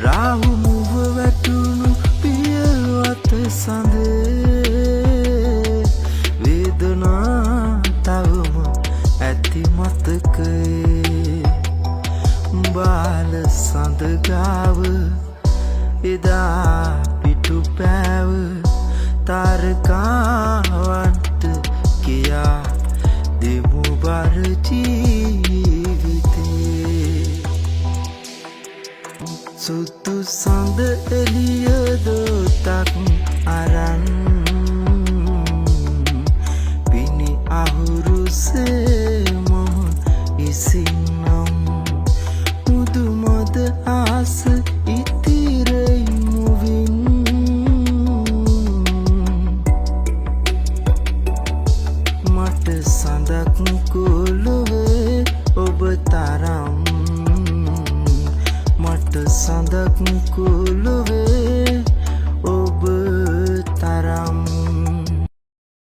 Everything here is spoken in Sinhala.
රාහු මුව වැටුණු පියවත සඳ වේදනා තවම ඇති මතකයේ බාල සඳ ගාව එදා පිටු පෑව තාරකාවන්ට කියා දෙමු බර ජීවිතේ සුදු සඳ එළිය දොතක් අරන් පිණි අහුරුසේ මම ඉසින්නම් මුදු මොද ආස ඉතිරෙයි මුවින් මට සඳක් කොළුවේ ඔබ තරම් මට සඳක් කොළුවේ